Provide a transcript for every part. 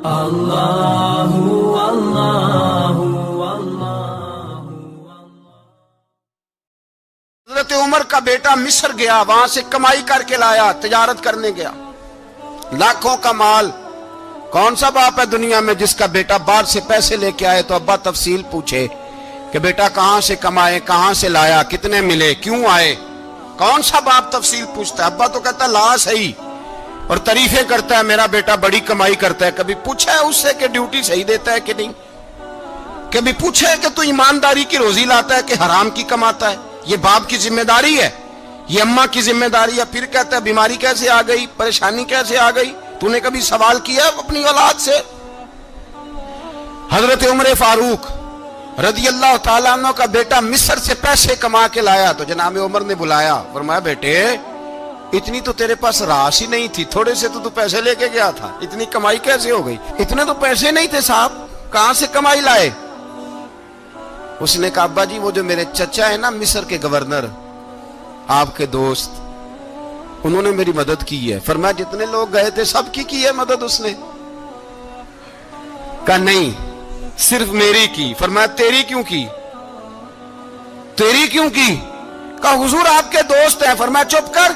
اللہ اللہ حضرت عمر کا بیٹا مصر گیا، وہاں سے کمائی کر کے لایا، تجارت کرنے گیا، لاکھوں کا مال۔ کون سا باپ ہے دنیا میں جس کا بیٹا باہر سے پیسے لے کے آئے تو ابا تفصیل پوچھے کہ بیٹا کہاں سے کمائے، کہاں سے لایا، کتنے ملے، کیوں آئے؟ کون سا باپ تفصیل پوچھتا ہے؟ ابا تو کہتا ہے لا صحیح، اور تعریفیں کرتا ہے میرا بیٹا بڑی کمائی کرتا ہے۔ کبھی پوچھا ہے اس سے کہ ڈیوٹی صحیح دیتا ہے کہ نہیں؟ کبھی پوچھا ہے کہ تو ایمانداری کی روزی لاتا ہے کہ حرام کی کماتا ہے؟ یہ باپ کی ذمہ داری ہے، یہ اماں کی ذمہ داری ہے۔ پھر کہتا ہے بیماری کیسے آ گئی، پریشانی کیسے آ گئی؟ تو نے کبھی سوال کیا اپنی اولاد سے؟ حضرت عمر فاروق رضی اللہ تعالیٰ عنہ کا بیٹا مصر سے پیسے کما کے لایا تو جناب عمر نے بلایا، فرمایا بیٹے اتنی تو تیرے پاس راس ہی نہیں تھی، تھوڑے سے تو پیسے لے کے گیا تھا، اتنی کمائی کیسے ہو گئی؟ اتنے تو پیسے نہیں تھے صاحب، کہاں سے کمائی لائے؟ اس نے کہا ابا جی وہ جو میرے چچا ہے نا مصر کے گورنر، آپ کے دوست، انہوں نے میری مدد کی ہے۔ فرمایا جتنے لوگ گئے تھے سب کی ہے مدد اس نے؟ کہا نہیں صرف میری کی۔ فرمایا تیری کیوں کی؟ تیری کیوں کی؟ کہا حضور آپ کے دوست ہیں۔ فرمایا چپ کر،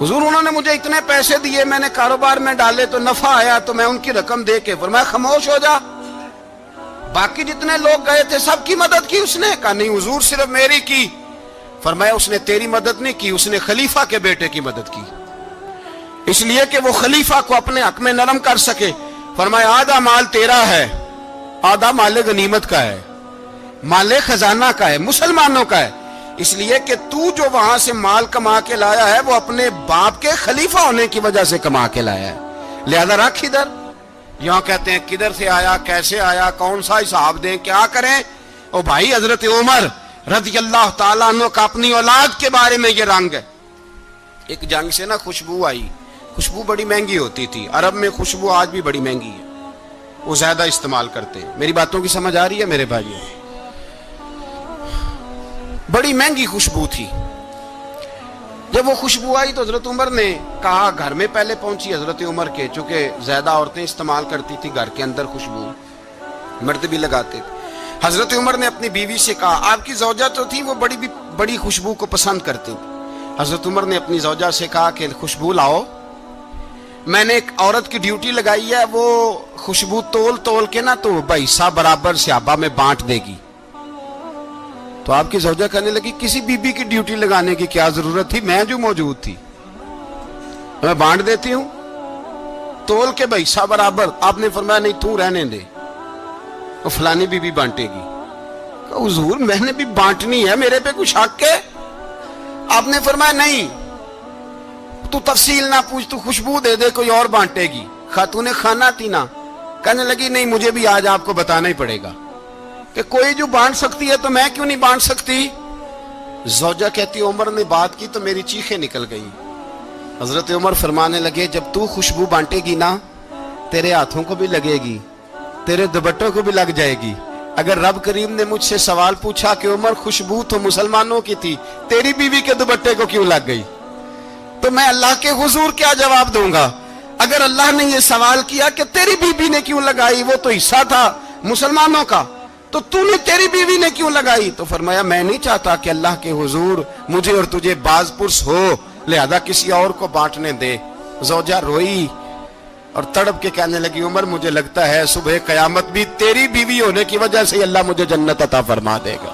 حضور انہوں نے مجھے اتنے پیسے دیے، میں نے کاروبار میں ڈالے تو نفع آیا تو میں ان کی رقم دے کے۔ فرمایا خاموش ہو جا، باقی جتنے لوگ گئے تھے سب کی مدد کی اس نے؟ کہا نہیں حضور صرف میری کی۔ فرمایا اس نے تیری مدد نہیں کی، اس نے خلیفہ کے بیٹے کی مدد کی، اس لیے کہ وہ خلیفہ کو اپنے حق میں نرم کر سکے۔ فرمایا آدھا مال تیرا ہے، آدھا مال غنیمت کا ہے، مال خزانہ کا ہے، مسلمانوں کا ہے، اس لیے کہ تو جو وہاں سے مال کما کے لایا ہے وہ اپنے باپ کے خلیفہ ہونے کی وجہ سے کما کے لایا ہے، لہذا رکھ ادھر۔ یہاں کہتے ہیں کدھر سے آیا، کیسے آیا، کون سا حساب دیں، کیا کریں؟ او بھائی حضرت عمر رضی اللہ تعالیٰ عنہ کا اپنی اولاد کے بارے میں یہ رنگ ہے۔ ایک جنگ سے نا خوشبو آئی، خوشبو بڑی مہنگی ہوتی تھی، عرب میں خوشبو آج بھی بڑی مہنگی ہے، وہ زیادہ استعمال کرتے ہیں۔ میری باتوں کی سمجھ آ رہی ہے میرے بھائیوں؟ بڑی مہنگی خوشبو تھی۔ جب وہ خوشبو آئی تو حضرت عمر نے کہا، گھر میں پہلے پہنچی حضرت عمر کے، چونکہ زیادہ عورتیں استعمال کرتی تھی گھر کے اندر خوشبو، مرد بھی لگاتے تھے۔ حضرت عمر نے اپنی بیوی سے کہا، آپ کی زوجہ تو تھی وہ بڑی خوشبو کو پسند کرتی تھی۔ حضرت عمر نے اپنی زوجہ سے کہا کہ خوشبو لاؤ، میں نے ایک عورت کی ڈیوٹی لگائی ہے، وہ خوشبو تول کے نا تو حصہ برابر صحابہ میں بانٹ دے گی۔ تو آپ کی زوجہ کہنے لگی کسی بی بی کی ڈیوٹی لگانے کی کیا ضرورت تھی، میں جو موجود تھی میں بانٹ دیتی ہوں تول کے حصہ برابر۔ آپ نے فرمایا نہیں تو رہنے دے، وہ فلانی بی بی بانٹے گی۔ کہا حضور میں نے بھی بانٹنی ہے، میرے پہ کچھ حق ہے؟ آپ نے فرمایا نہیں تو تفصیل نہ پوچھ، تو خوشبو دے دے، کوئی اور بانٹے گی۔ خاتون خانہ تھی نا، کہنے لگی نہیں مجھے بھی آج آپ کو بتانا ہی پڑے گا کہ کوئی جو بانٹ سکتی ہے تو میں کیوں نہیں بانٹ سکتی؟ زوجہ کہتی عمر نے بات کی تو میری چیخیں نکل گئی۔ حضرت عمر فرمانے لگے جب تو خوشبو بانٹے گی نا تیرے ہاتھوں کو بھی لگے گی، تیرے دوپٹوں کو بھی لگ جائے گی۔ اگر رب کریم نے مجھ سے سوال پوچھا کہ عمر خوشبو تو مسلمانوں کی تھی، تیری بیوی کے دوپٹے کو کیوں لگ گئی، تو میں اللہ کے حضور کیا جواب دوں گا؟ اگر اللہ نے یہ سوال کیا کہ تیری بیوی نے کیوں لگائی، وہ تو حصہ تھا مسلمانوں کا، تو نے تیری بیوی نے کیوں لگائی؟ تو فرمایا میں نہیں چاہتا کہ اللہ کے حضور مجھے اور تجھے باز پرس ہو، لہذا کسی اور کو بانٹنے دے۔ زوجہ روئی اور تڑپ کے کہنے لگی عمر مجھے لگتا ہے صبح قیامت بھی تیری بیوی ہونے کی وجہ سے اللہ مجھے جنت عطا فرما دے گا،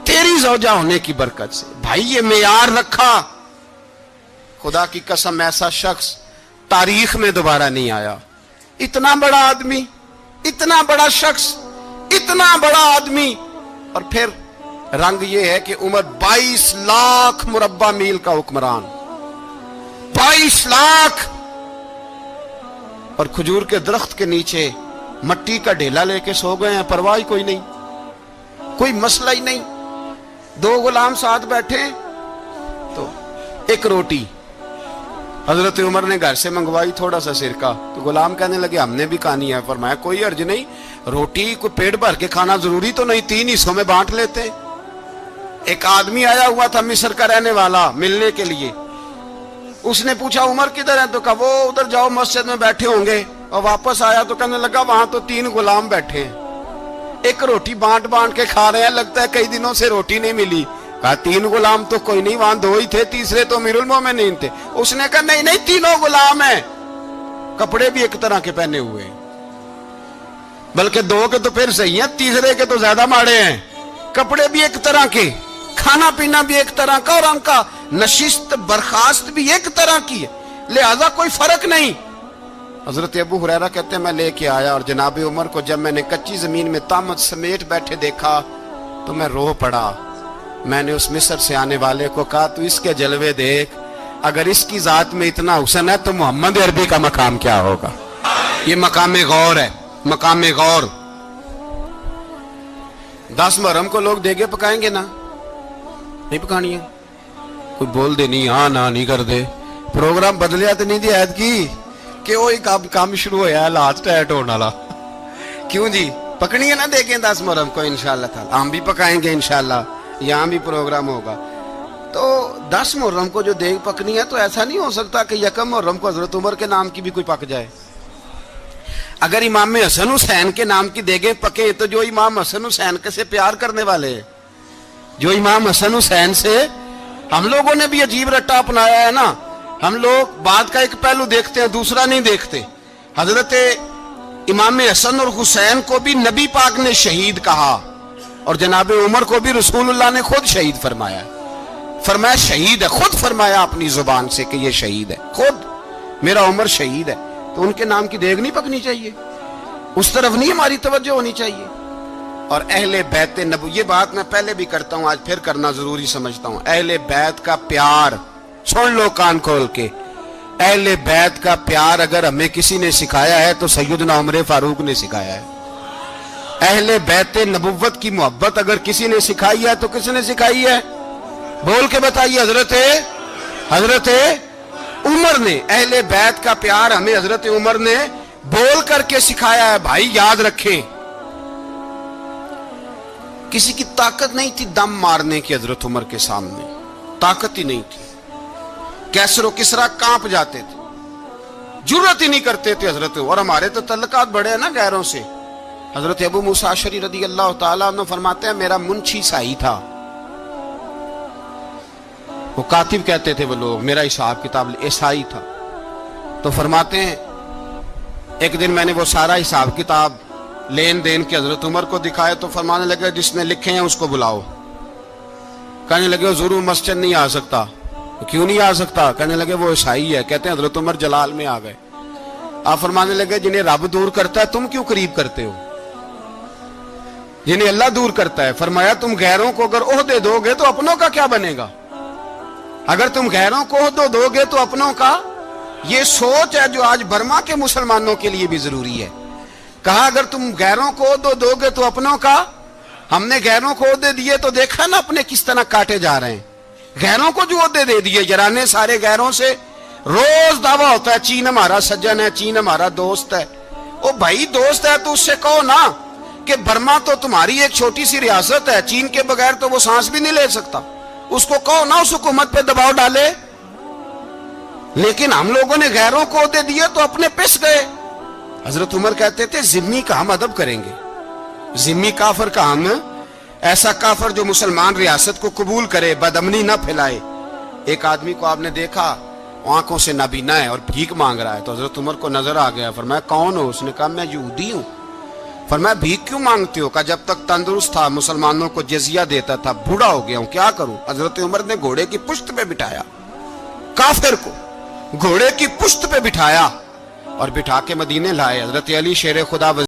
تیری زوجہ ہونے کی برکت سے۔ بھائی یہ معیار رکھا، خدا کی قسم ایسا شخص تاریخ میں دوبارہ نہیں آیا۔ اتنا بڑا آدمی، اتنا بڑا شخص، اتنا بڑا آدمی، اور پھر رنگ یہ ہے کہ عمر 22 لاکھ مربع میل کا حکمران، 22 لاکھ، اور کھجور کے درخت کے نیچے مٹی کا ڈھیلا لے کے سو گئے ہیں، پرواہ کوئی نہیں، کوئی مسئلہ ہی نہیں۔ دو غلام ساتھ بیٹھے تو ایک روٹی حضرت عمر نے گھر سے منگوائی، تھوڑا سا سرکہ، تو غلام کہنے لگے ہم نے بھی کھانی ہے۔ فرمایا کوئی حرج نہیں، روٹی کو پیٹ بھر کے کھانا ضروری تو نہیں، 3 حصوں میں بانٹ لیتے۔ ایک آدمی آیا ہوا تھا مصر کا رہنے والا ملنے کے لیے، اس نے پوچھا عمر کدھر ہے؟ تو کہا وہ ادھر جاؤ مسجد میں بیٹھے ہوں گے. اور واپس آیا تو کہنے لگا وہاں تو 3 غلام بیٹھے ہیں, ایک روٹی بانٹ بانٹ کے کھا رہے ہیں, لگتا ہے کئی دنوں سے روٹی نہیں ملی. کہا 3 غلام تو کوئی نہیں, وہاں 2 ہی تھے, تیسرے تو امیر المومنین تھے. اس نے کہا نہیں نہیں 3 غلام ہیں, کپڑے بھی ایک طرح کے پہنے ہوئے ہیں, بلکہ 2 کے تو پھر صحیح ہیں, تیسرے کے تو زیادہ ماڑے ہیں. کپڑے بھی ایک طرح کے, کھانا پینا بھی ایک طرح کا, اور ان کا نشست برخاست بھی ایک طرح کی ہے, لہذا کوئی فرق نہیں. حضرت ابو ہریرہ کہتے ہیں میں لے کے آیا, اور جناب عمر کو جب میں نے کچی زمین میں تامت سمیٹ بیٹھے دیکھا تو میں رو پڑا. میں نے اس مصر سے آنے والے کو کہا تو اس کے جلوے دیکھ, اگر اس کی ذات میں اتنا حسن ہے تو محمد عربی کا مقام کیا ہوگا. یہ مقام غور ہے, مقام غور. 10 محرم کو لوگ دیگے پکائیں گے نا, نہیں پکانی ہے؟ کوئی بول دے نہیں, ہاں نہ نہیں کر دے. پروگرام بدلیا تو نہیں دی عید کی کہ وہی کام شروع ہویا ہے لات ٹائٹ ہونے والا. کیوں جی, پکنی ہے نا دیکھیں 10 محرم کو انشاءاللہ تعالی. ہم بھی پکائیں گے انشاءاللہ, یہاں بھی پروگرام ہوگا. تو 10 محرم کو جو دیگ پکنی ہے تو ایسا نہیں ہو سکتا کہ 1 محرم کو حضرت عمر کے نام کی بھی کوئی پک جائے. اگر امام حسن حسین کے نام کی دیگیں پکیں تو جو امام حسن حسین سے پیار کرنے والے ہیں, جو امام حسن حسین سے, ہم لوگوں نے بھی عجیب رٹا اپنایا ہے نا. ہم لوگ بات کا ایک پہلو دیکھتے ہیں, دوسرا نہیں دیکھتے. حضرت امام حسن اور حسین کو بھی نبی پاک نے شہید کہا, اور جناب عمر کو بھی رسول اللہ نے خود شہید فرمایا. فرمایا شہید ہے, خود فرمایا اپنی زبان سے کہ یہ شہید ہے, خود میرا عمر شہید ہے. تو ان کے نام کی دیگ نہیں پکنی چاہیے, اس طرف نہیں ہماری توجہ ہونی چاہیے. اور اہل بیت نبو, یہ بات میں پہلے بھی کرتا ہوں, آج پھر کرنا ضروری سمجھتا ہوں. اہل بیت کا پیار سن لو کان کھول کے. اہل بیت کا پیار اگر ہمیں کسی نے سکھایا ہے تو سیدنا عمر فاروق نے سکھایا ہے. اہل بیت نبوت کی محبت اگر کسی نے سکھائی ہے تو کس نے سکھائی ہے؟ بول کے بتائیے. حضرت عمر نے. اہل بیت کا پیار ہمیں حضرت عمر نے بول کر کے سکھایا ہے. بھائی یاد رکھیں, کسی کی طاقت نہیں تھی دم مارنے کی حضرت عمر کے سامنے, طاقت ہی نہیں تھی. کیسر و کسرا کانپ جاتے تھے, جرأت ہی نہیں کرتے تھے حضرت. اور ہمارے تو تعلقات بڑے ہیں نا غیروں سے. حضرت ابو موسیٰ اشعری رضی اللہ تعالیٰ عنہ فرماتے ہیں میرا منشی سائی تھا, وہ کاتب کہتے تھے وہ لوگ, میرا حساب کتاب عیسائی تھا. تو فرماتے ہیں ایک دن میں نے وہ سارا حساب کتاب لین دین کے حضرت عمر کو دکھائے تو فرمانے لگے جس نے لکھے ہیں اس کو بلاؤ. کہنے لگے حضور مسجد نہیں آ سکتا. کیوں نہیں آ سکتا؟ کہنے لگے وہ عیسائی ہے. کہتے ہیں حضرت عمر جلال میں آ گئے. آپ فرمانے لگے جنہیں رب دور کرتا ہے تم کیوں قریب کرتے ہو؟ جنہیں اللہ دور کرتا ہے. فرمایا تم غیروں کو اگر عہدے دو گے تو اپنوں کا کیا بنے گا؟ اگر تم غیروں کو عہدے دو گے تو اپنوں کا. یہ سوچ ہے جو آج برما کے مسلمانوں کے لیے بھی ضروری ہے. کہا اگر تم غیروں کو عہدے دو گے تو اپنوں کا. ہم نے غیروں کو عہدے دیے تو دیکھا نا اپنے کس طرح کاٹے جا رہے ہیں. غیروں کو جو عہدے دے دیے یارانے سارے غیروں سے, روز دعویٰ ہوتا ہے چین ہمارا سجن ہے, چین ہمارا دوست ہے. او بھائی دوست ہے تو اس سے کہو نا کہ برما تو تمہاری ایک چھوٹی سی ریاست ہے, چین کے بغیر تو وہ سانس بھی نہیں لے سکتا. اس کو کہو نا اس حکومت پہ دباؤ ڈالے. لیکن ہم لوگوں نے غیروں کو عہدے دیے تو اپنے پس گئے. حضرت عمر کہتے تھے ذمی کا ہم ادب کریں گے, ذمی کافر کا ہم, ایسا کافر جو مسلمان ریاست کو قبول کرے, بدامنی نہ پھیلائے. ایک آدمی کو آپ نے دیکھا آنکھوں سے نابینا ہے اور بھیک مانگ رہا ہے, تو حضرت عمر کو نظر آ گیا. فرمایا کون ہو؟ اس نے کہا میں یہودی ہوں. فرمایا بھیک کیوں مانگتے ہو؟ کہا جب تک تندرست تھا مسلمانوں کو جزیہ دیتا تھا, بوڑھا ہو گیا ہوں کیا کروں. حضرت عمر نے گھوڑے کی پشت پہ بٹھایا, کافر کو گھوڑے کی پشت پہ بٹھایا اور بٹھا کے مدینے لائے. حضرت علی شیر خدا